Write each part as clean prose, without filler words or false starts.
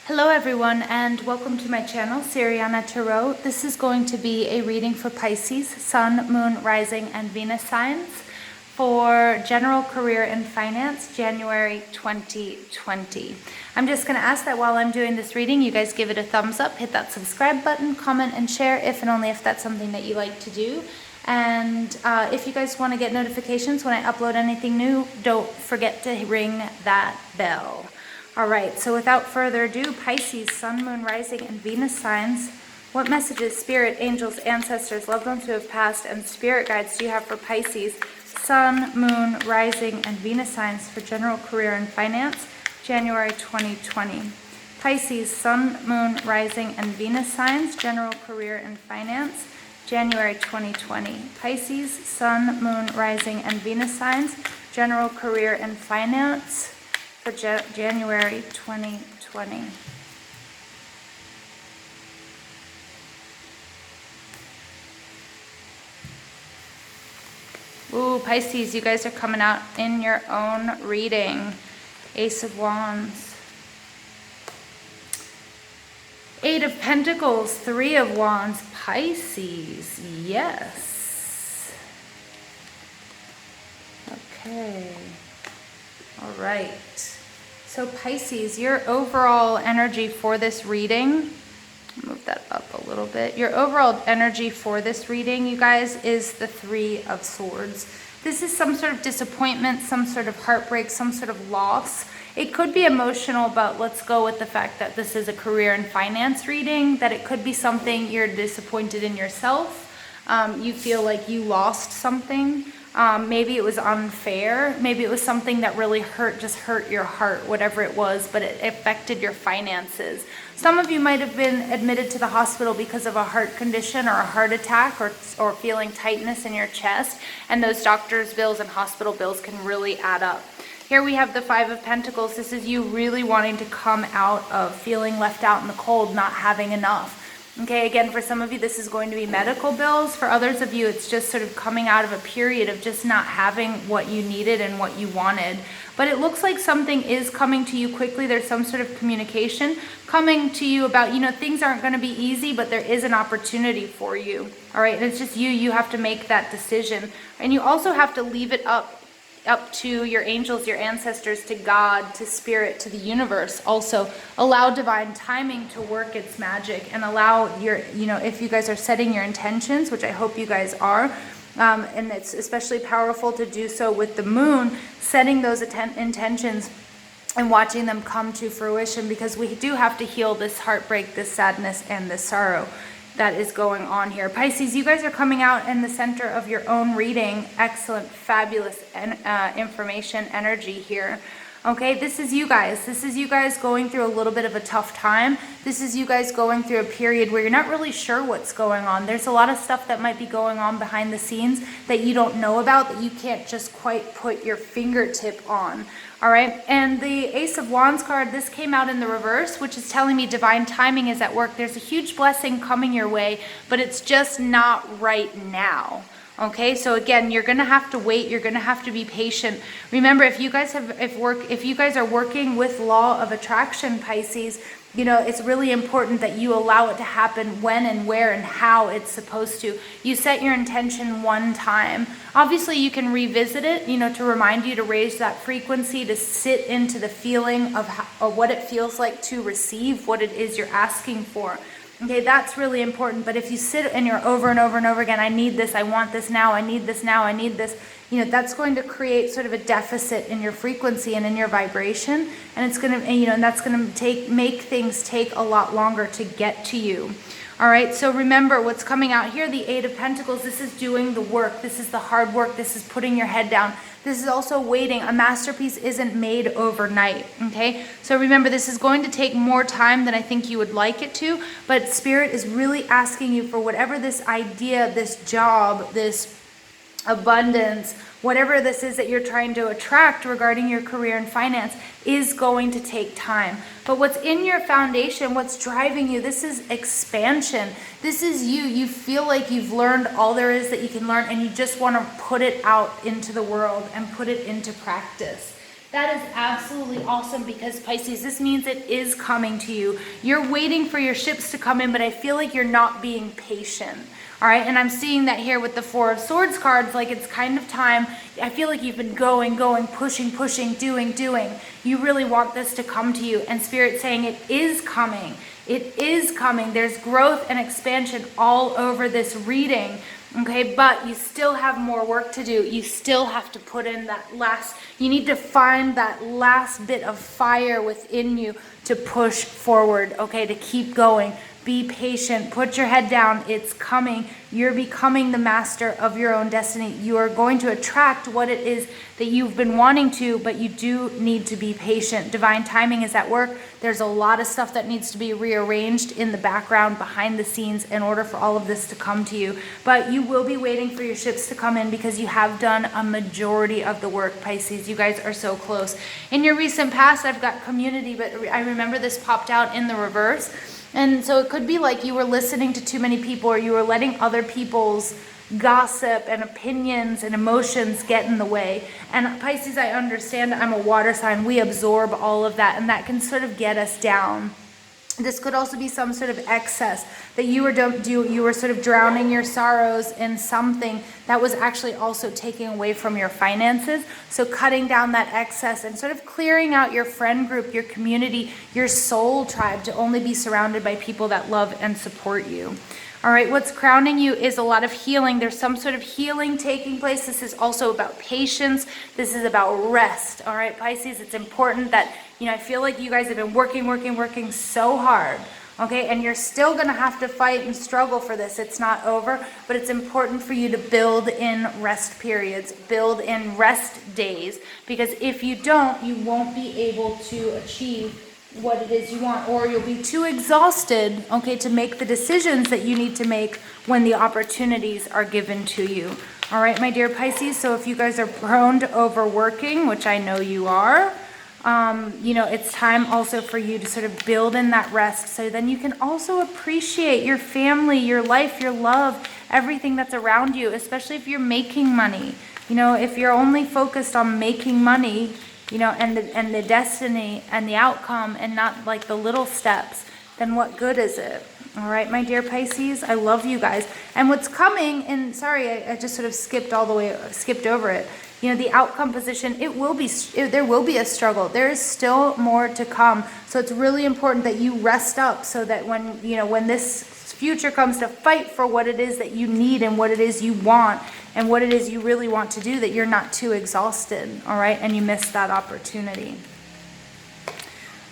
Hello everyone and welcome to my channel, Siriana Tarot. This is going to be a reading for Pisces, Sun, Moon, Rising, and Venus signs for general career and finance, January 2020. I'm just going to ask that while I'm doing this reading, you guys give it a thumbs up, hit that subscribe button, comment, and share if and only if that's something that you like to do. And if you guys want to get notifications when I upload anything new, don't forget to ring that bell. All right, so without further ado, Pisces, Sun, Moon, Rising, and Venus signs. What messages, spirit, angels, ancestors, loved ones who have passed, and spirit guides do you have for Pisces, Sun, Moon, Rising, and Venus signs for general career and finance, January 2020? Pisces, Sun, Moon, Rising, and Venus signs, general career and finance, January 2020. Pisces, Sun, Moon, Rising, and Venus signs, general career and finance, for January 2020. Ooh, Pisces, you guys are coming out in your own reading. Ace of Wands. Eight of Pentacles, Three of Wands, Pisces, yes. Okay. All right, so Pisces, your overall energy for this reading, move that up a little bit. Your overall energy for this reading, you guys, is the Three of Swords. This is some sort of disappointment, some sort of heartbreak, some sort of loss. It could be emotional, but let's go with the fact that this is a career and finance reading, that it could be something you're disappointed in yourself. You feel like you lost something. Maybe it was unfair. Maybe it was something that really hurt your heart, whatever it was, but it affected your finances. Some of you might have been admitted to the hospital because of a heart condition or a heart attack or feeling tightness in your chest, and those doctor's bills and hospital bills can really add up. Here we have the Five of Pentacles. This is you really wanting to come out of feeling left out in the cold, not having enough. Okay, again, for some of you, this is going to be medical bills. For others of you, it's just sort of coming out of a period of just not having what you needed and what you wanted. But it looks like something is coming to you quickly. There's some sort of communication coming to you about, things aren't going to be easy, but there is an opportunity for you. All right, and it's just you have to make that decision. And you also have to leave it up to your angels, your ancestors, to God, to spirit, to the universe. Also allow divine timing to work its magic, and allow your, if you guys are setting your intentions, which I hope you guys are, and it's especially powerful to do so with the moon, setting those intentions and watching them come to fruition, because we do have to heal this heartbreak, this sadness, and this sorrow that is going on here. Pisces, you guys are coming out in the center of your own reading. Excellent, fabulous information, energy here. Okay, this is you guys. This is you guys going through a little bit of a tough time. This is you guys going through a period where you're not really sure what's going on. There's a lot of stuff that might be going on behind the scenes that you don't know about, that you can't just quite put your fingertip on. All right, and the Ace of Wands card, this came out in the reverse, which is telling me divine timing is at work. There's a huge blessing coming your way, but it's just not right now. Okay, so again, you're going to have to wait. You're going to have to be patient. Remember, if you guys are working with law of attraction, Pisces, it's really important that you allow it to happen when and where and how it's supposed to. You set your intention one time. Obviously, you can revisit it, to remind you to raise that frequency, to sit into the feeling of what it feels like to receive what it is you're asking for. Okay, that's really important. But if you sit and you're over and over and over again, I need this, I want this now, I need this now, I need this, that's going to create sort of a deficit in your frequency and in your vibration. And it's going to, and that's going to make things take a lot longer to get to you. All right, so remember what's coming out here, the Eight of Pentacles. This is doing the work. This is the hard work. This is putting your head down. This is also waiting. A masterpiece isn't made overnight, okay? So remember, this is going to take more time than I think you would like it to, but Spirit is really asking you for whatever this idea, this job, this abundance, whatever this is that you're trying to attract regarding your career and finance, is going to take time. But what's in your foundation, what's driving you, this is expansion. This is you. You feel like you've learned all there is that you can learn, and you just want to put it out into the world and put it into practice. That is absolutely awesome because Pisces, this means it is coming to you. You're waiting for your ships to come in, but I feel like you're not being patient. All right, and I'm seeing that here with the Four of Swords cards, like it's kind of time. I feel like you've been going, pushing, doing. You really want this to come to you, and Spirit's saying it is coming. It is coming. There's growth and expansion all over this reading. Okay, but you still have more work to do. You still have to put in that last, you need to find that last bit of fire within you to push forward, okay, to keep going. Be patient, put your head down, it's coming. You're becoming the master of your own destiny. You are going to attract what it is that you've been wanting to, but you do need to be patient. Divine timing is at work. There's a lot of stuff that needs to be rearranged in the background, behind the scenes, in order for all of this to come to you. But you will be waiting for your ships to come in because you have done a majority of the work, Pisces. You guys are so close. In your recent past, I've got community, but I remember this popped out in the reverse. And so it could be like you were listening to too many people, or you were letting other people's gossip and opinions and emotions get in the way. And Pisces, I understand, I'm a water sign. We absorb all of that, and that can sort of get us down. This could also be some sort of excess that you were sort of drowning your sorrows in something that was actually also taking away from your finances. So cutting down that excess and sort of clearing out your friend group, your community, your soul tribe, to only be surrounded by people that love and support you. All right, what's crowning you is a lot of healing. There's some sort of healing taking place. This is also about patience. This is about rest. All right, Pisces, it's important that, I feel like you guys have been working so hard. Okay, and you're still going to have to fight and struggle for this. It's not over, but it's important for you to build in rest periods, build in rest days, because if you don't, you won't be able to achieve what it is you want, or you'll be too exhausted, okay, to make the decisions that you need to make when the opportunities are given to you. All right, my dear Pisces, so if you guys are prone to overworking, which I know you are, it's time also for you to sort of build in that rest, so then you can also appreciate your family, your life, your love, everything that's around you, especially if you're making money. If you're only focused on making money, and the destiny and the outcome, and not like the little steps, then what good is it? All right, my dear Pisces, I love you guys. And what's coming, and sorry, I just sort of skipped over it. The outcome position, there will be a struggle. There is still more to come. So it's really important that you rest up, so that when this future comes to fight for what it is that you need and what it is you want and what it is you really want to do, that you're not too exhausted, all right, and you miss that opportunity.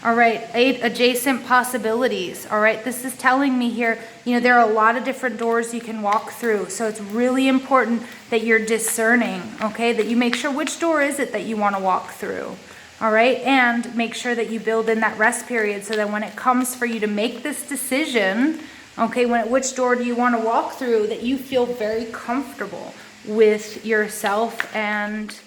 All right, 8 adjacent possibilities. All right, this is telling me here, there are a lot of different doors you can walk through. So it's really important that you're discerning, okay, that you make sure which door is it that you want to walk through. All right, and make sure that you build in that rest period, so that when it comes for you to make this decision, okay, which door do you want to walk through, that you feel very comfortable with yourself and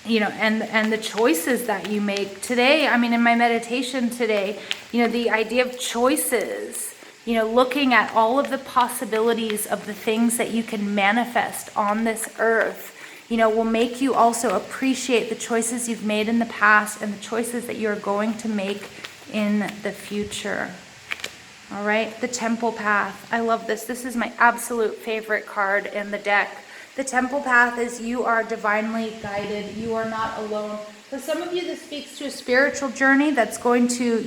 and the choices that you make today. I mean, in my meditation today, the idea of choices, looking at all of the possibilities of the things that you can manifest on this earth, will make you also appreciate the choices you've made in the past and the choices that you're going to make in the future. All right, the Temple Path. I love this. This is my absolute favorite card in the deck. The Temple Path is you are divinely guided. You are not alone. For some of you, this speaks to a spiritual journey that's going to,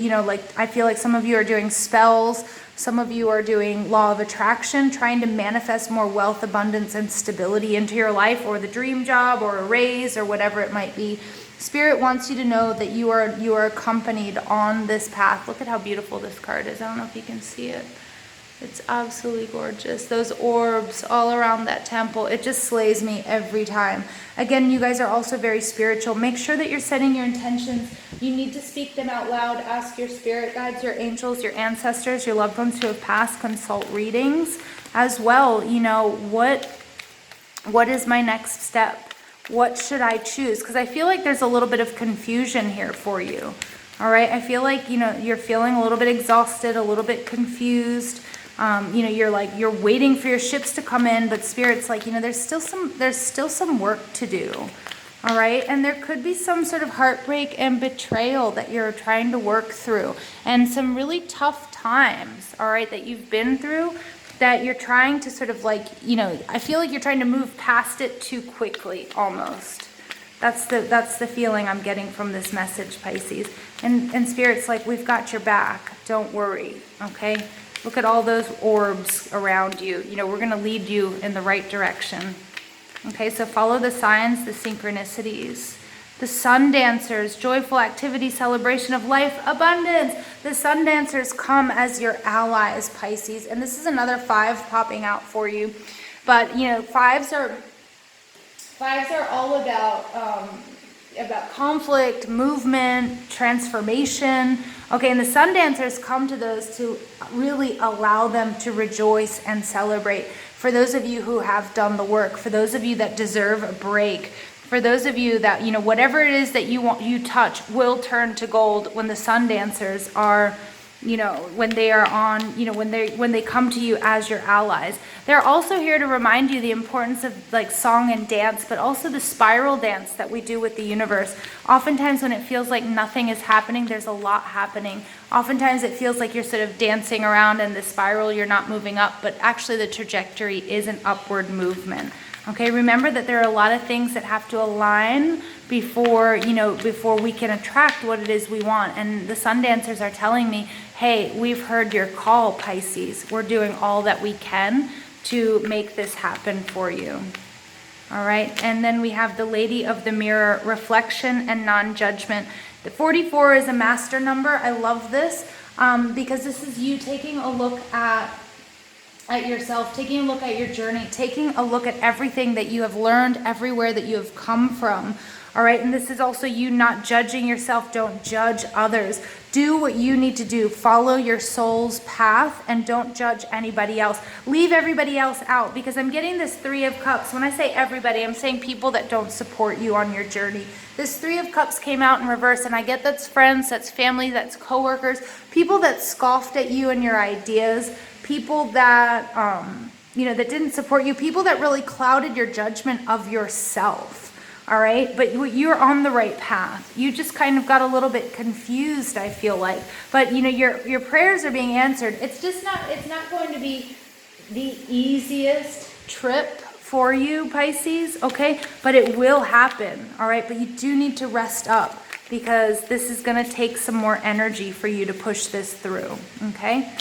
I feel like some of you are doing spells. Some of you are doing law of attraction, trying to manifest more wealth, abundance, and stability into your life, or the dream job, or a raise, or whatever it might be. Spirit wants you to know that you are accompanied on this path. Look at how beautiful this card is. I don't know if you can see it. It's absolutely gorgeous. Those orbs all around that temple, it just slays me every time. Again, you guys are also very spiritual. Make sure that you're setting your intentions. You need to speak them out loud. Ask your spirit guides, your angels, your ancestors, your loved ones who have passed. Consult readings as well. What is my next step? What should I choose? Because I feel like there's a little bit of confusion here for you. All right, I feel like, you're feeling a little bit exhausted, a little bit confused. You're waiting for your ships to come in, but Spirit's like, there's still some work to do. All right, and there could be some sort of heartbreak and betrayal that you're trying to work through, and some really tough times, all right, that you've been through, that you're trying to sort of like, you know, I feel like you're trying to move past it too quickly, almost. That's the feeling I'm getting from this message, Pisces. And Spirit's like, we've got your back. Don't worry, okay? Look at all those orbs around you. You know, we're going to lead you in the right direction. Okay, so follow the signs, the synchronicities. The sun dancers, joyful activity, celebration of life, abundance. The sun dancers come as your allies, Pisces. And this is another 5 popping out for you. But, you know, fives are all about conflict, movement, transformation. Okay, and the sun dancers come to those to really allow them to rejoice and celebrate. For those of you who have done the work, for those of you that deserve a break, for those of you that, you know, whatever it is that you touch will turn to gold when the sun dancers are, you know, when they are on, you know, when they come to you as your allies. They're also here to remind you the importance of like song and dance, but also the spiral dance that we do with the universe. Oftentimes when it feels like nothing is happening, there's a lot happening. Oftentimes it feels like you're sort of dancing around in the spiral, you're not moving up, but actually the trajectory is an upward movement. Okay, remember that there are a lot of things that have to align before we can attract what it is we want. And the sun dancers are telling me, hey, we've heard your call, Pisces. We're doing all that we can to make this happen for you. All right, and then we have the Lady of the Mirror, reflection and non-judgment. The 44 is a master number. I love this because this is you taking a look at yourself, taking a look at your journey, taking a look at everything that you have learned, everywhere that you have come from. All right, and this is also you not judging yourself. Don't judge others. Do what you need to do. Follow your soul's path and don't judge anybody else. Leave everybody else out, because I'm getting this 3 of Cups. When I say everybody, I'm saying people that don't support you on your journey. This 3 of Cups came out in reverse, and I get that's friends, that's family, that's coworkers, people that scoffed at you and your ideas, people that that didn't support you, people that really clouded your judgment of yourself. All right, but you're on the right path. You just kind of got a little bit confused, I feel like. But you know, your prayers are being answered. It's not going to be the easiest trip for you, Pisces, okay? But it will happen, all right? But you do need to rest up, because this is going to take some more energy for you to push this through, okay?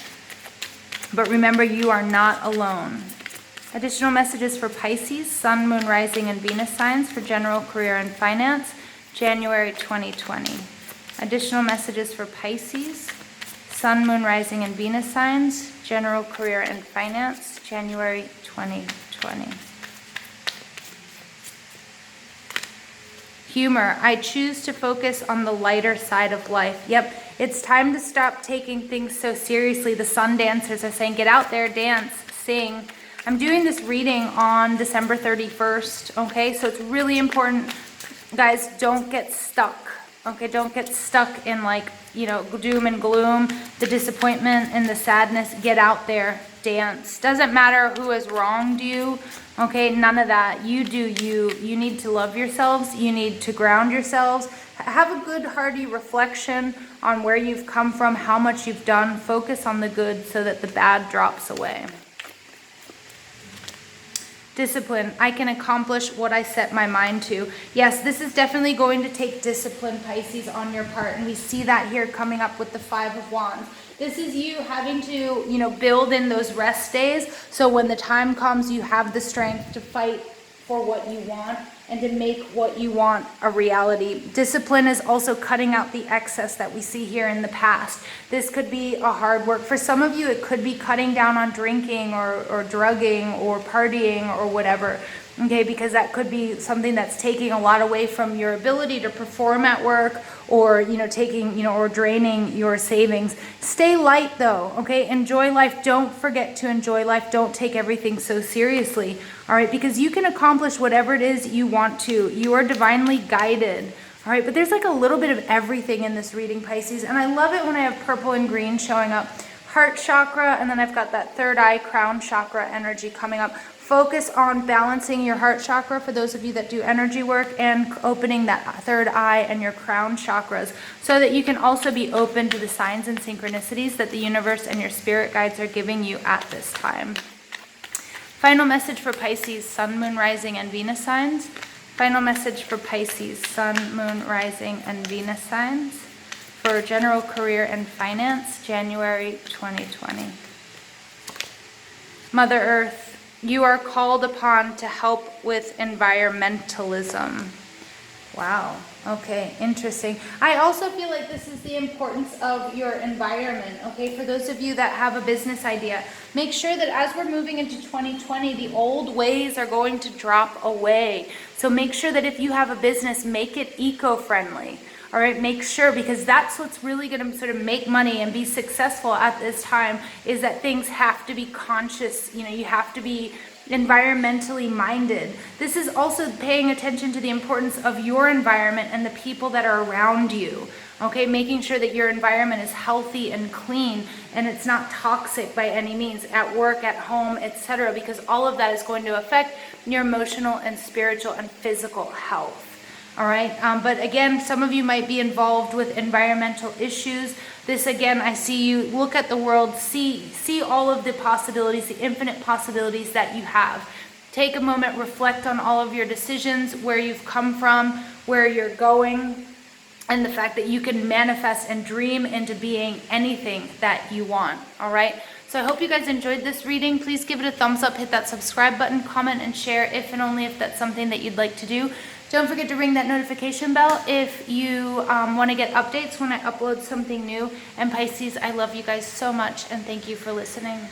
But remember, you are not alone. Additional messages for Pisces, Sun, Moon, Rising, and Venus signs for general career and finance, January 2020. Additional messages for Pisces, Sun, Moon, Rising, and Venus signs, general career and finance, January 2020. Humor. I choose to focus on the lighter side of life. Yep, it's time to stop taking things so seriously. The sun dancers are saying, get out there, dance, sing. I'm doing this reading on December 31st, okay? So it's really important, guys, don't get stuck, okay? Don't get stuck in like, doom and gloom, the disappointment and the sadness. Get out there, dance. Doesn't matter who has wronged you, okay? None of that. You do you. You need to love yourselves. You need to ground yourselves. Have a good, hearty reflection on where you've come from, how much you've done. Focus on the good so that the bad drops away. Discipline. I can accomplish what I set my mind to. Yes, this is definitely going to take discipline, Pisces, on your part. And we see that here coming up with the 5 of Wands. This is you having to, build in those rest days. So when the time comes, you have the strength to fight for what you want and to make what you want a reality. Discipline is also cutting out the excess that we see here in the past. This could be a hard work. For some of you, it could be cutting down on drinking or drugging or partying or whatever. Okay, because that could be something that's taking a lot away from your ability to perform at work, or taking or draining your savings. Stay light though, okay? Enjoy life. Don't forget to enjoy life. Don't take everything so seriously, all right? Because you can accomplish whatever it is you want to. You are divinely guided, all right? But there's like a little bit of everything in this reading, Pisces, and I love it when I have purple and green showing up. heart chakra, and then I've got that third eye, crown chakra energy coming up. Focus on balancing your heart chakra for those of you that do energy work, and opening that third eye and your crown chakras so that you can also be open to the signs and synchronicities that the universe and your spirit guides are giving you at this time. Final message for Pisces, Sun, Moon, Rising, and Venus signs. Final message for Pisces, Sun, Moon, Rising, and Venus signs for general career and finance, January 2020. Mother Earth, you are called upon to help with environmentalism. Wow. Okay, interesting. I also feel like this is the importance of your environment, okay? For those of you that have a business idea, make sure that as we're moving into 2020, the old ways are going to drop away. So make sure that if you have a business, make it eco-friendly. All right, make sure, because that's what's really going to sort of make money and be successful at this time, is that things have to be conscious. You know, you have to be environmentally minded. This is also paying attention to the importance of your environment and the people that are around you. Okay, making sure that your environment is healthy and clean and it's not toxic by any means, at work, at home, etc., because all of that is going to affect your emotional and spiritual and physical health. All right, but again, some of you might be involved with environmental issues. This, again, I see you look at the world, see all of the possibilities, the infinite possibilities that you have. Take a moment, reflect on all of your decisions, where you've come from, where you're going, and the fact that you can manifest and dream into being anything that you want. All right. So I hope you guys enjoyed this reading. Please give it a thumbs up, hit that subscribe button, comment and share if and only if that's something that you'd like to do. Don't forget to ring that notification bell if you want to get updates when I upload something new. And Pisces, I love you guys so much, and thank you for listening.